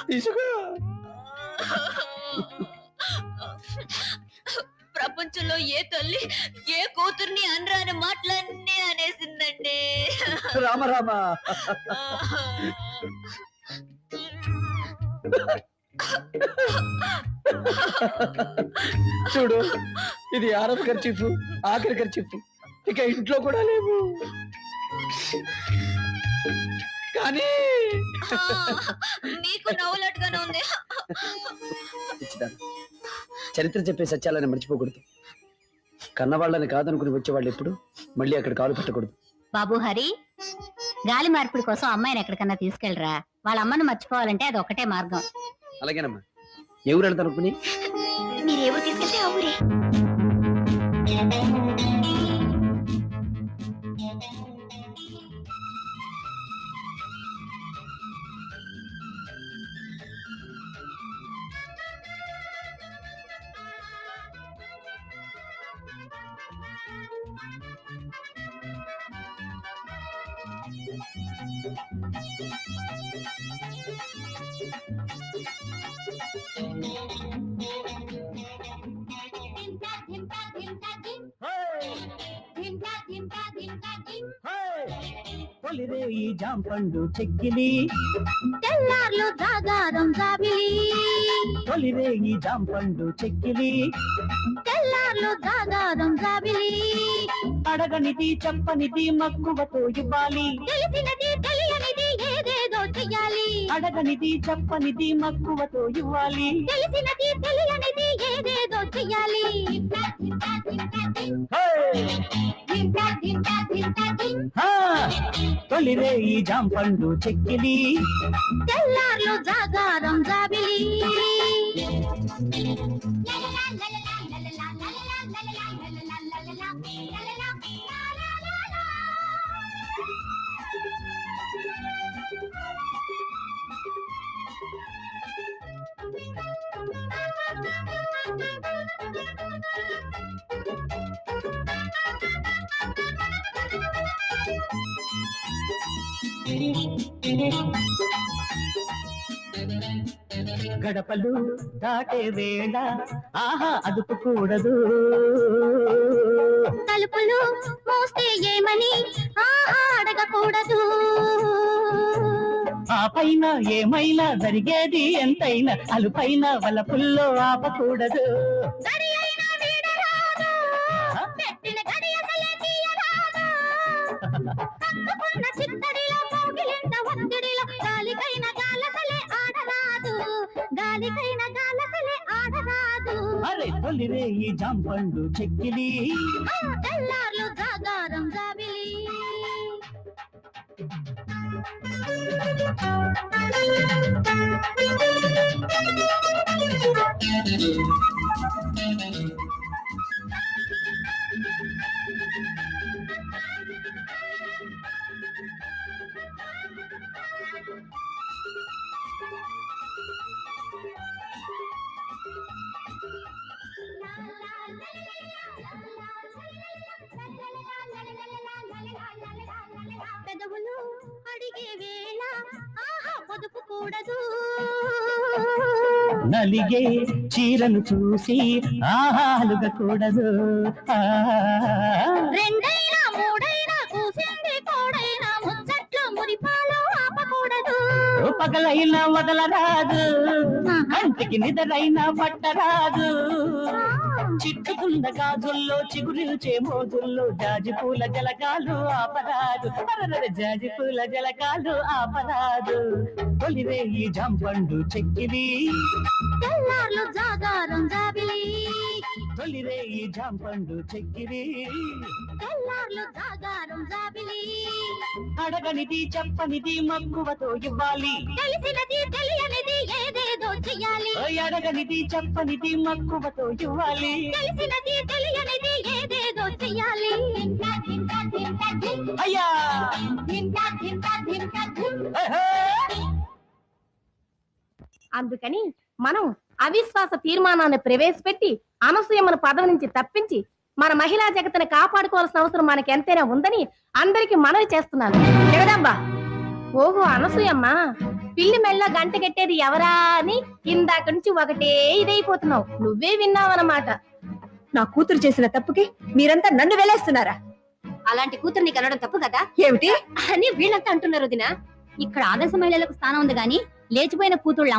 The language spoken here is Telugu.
తీసుకో. ప్రపంచంలో ఏ తల్లి ఏ కూతుర్ని అనరాని మాటలన్నీ అనేసిందండి. రామ రామ. చూడు, ఇది ఆరవ ఖర్చీఫ్, ఆఖరి ఖర్చీఫ్. ఇక ఇంట్లో కూడా లేవు. కానీ మీకు నవ్వులట్టుగానే ఉంది. చరిత్ర చెప్పే సత్యాలని మర్చిపోకూడదు. కన్నవాళ్ళని కాదనుకుని వచ్చేవాళ్ళు ఎప్పుడు మళ్ళీ అక్కడ కాలు పెట్టకూడదు. బాబు హరి, గాలి మార్పిడి కోసం అమ్మాయిని ఎక్కడికన్నా తీసుకెళ్ళరా. వాళ్ళ అమ్మను మర్చిపోవాలంటే అది ఒకటే మార్గం. అలాగేనమ్మా. ఎవరు వెళ్తారు అనుకుని? మీరు ఎవరు తీసుకెళ్తే ఆ ఊరే. తొలిరే ఈ జాంపండు చెక్కిలి, తెల్లార్లు జాగారం జాబిలి. తొలిరే ఈ జాంపండు చెక్కిలి, తెల్లార్లు జాగారం జాబిలి. అడగనిది చెప్పనిది మక్కువతో ఇవ్వాలి. తెలిసినది తెలియనిది ఏదేదో చెయ్యాలి. అడగనిది చెప్పనిది మక్కువతో ఇవ్వాలి. తెలిసినది తెలియనిది ఏదేదో చెయ్యాలి. తొలిరే ఈ జాంపండు చెక్కిలి, తెల్లార్లు జాగారం జాబిలి. గడపలు దాటే వేళ ఆహా అదుపుకూడదు. తలుపులు మోస్తే ఏమని ఆహా అడగకూడదు. ఆ పైన ఏమైనా జరిగేది ఎంతైనా అలుపైన వలపుల్లో ఆపకూడదు. గడి అయినా వీడరాదు, పెట్టిన గడి అసలే తీయరాదు. కట్టుకున్న చిత్తడిలో పోగిలింట ఒత్తిడిలో గాలికైన గాలసలే ఆడరాదు. గాలికైన గాలసలే ఆడరాదు. అరే తొలిరే ఈ జాంపండు చెక్కిలి, తెల్లార్లు జాగారం జాబిలి. పెదవులు అడిగే వేళ ఆహా పొదుపు కూడదు. నలిగే చీరను చూసి ఆహా అలుగకూడదు. రెండైనా మూడైనా కూసింది కోడైనా ముచ్చట్లు మురిపాలు ఆపకూడదు. పగలైనా వదలరాదు, కంటికి నిద్రైనా పట్టరాదు. చిట్టుకున్న గాజుల్లో చిగురిల్చే మోజుల్లో జాజిపూల జలకాలు ఆపరాదు. జాజిపూల జలకాలు ఆపరాదు. తొలిరే ఈ జాంపండు చెక్కిలి, తెల్లార్లు జాగారం జాబిలి. తొలిరే ఈ జాంపండు చెక్కిలి, తెల్లార్లు జాగారం జాబిలి. అడగనిది చెప్పనిది మక్కువతో ఇవ్వాలి. తెలిసినది తెలియనిది ఏదేదో చెయ్యాలి. అడగనిది చెప్పనిది మక్కువతో ఇవ్వాలి. తెలిసినది తెలియనిది ఏదేదో చెయ్యాలి. అయ్యా అందుకని మనం అవిశ్వాస తీర్మానాన్ని ప్రవేశపెట్టి అనసూయమ్మను పదవి నుంచి తప్పించి మన మహిళా జగత్తుని కాపాడుకోవాల్సిన అవసరం మనకి ఎంతైనా ఉందని అందరికి మనవి చేస్తున్నాను. జగదాంబ, ఓహో అనసూయమ్మ, పిల్లి మెళ్ళ గంట కట్టేది ఎవరా అని ఇందాక నుంచి ఒకటే ఇదైపోతున్నావు. నువ్వే విన్నావన్నమాట. నా కూతురు చేసిన తప్పుకి మీరంతా నన్ను వెలేస్తున్నారా? అలాంటి కూతుర్ని కనడం తప్పు కదా ఏమిటి అని వీళ్ళంతా అంటున్నారు వదినా. ఇక్కడ ఆదర్శ మహిళలకు స్థానం ఉంది గాని లేచిపోయిన కూతుళ్ళ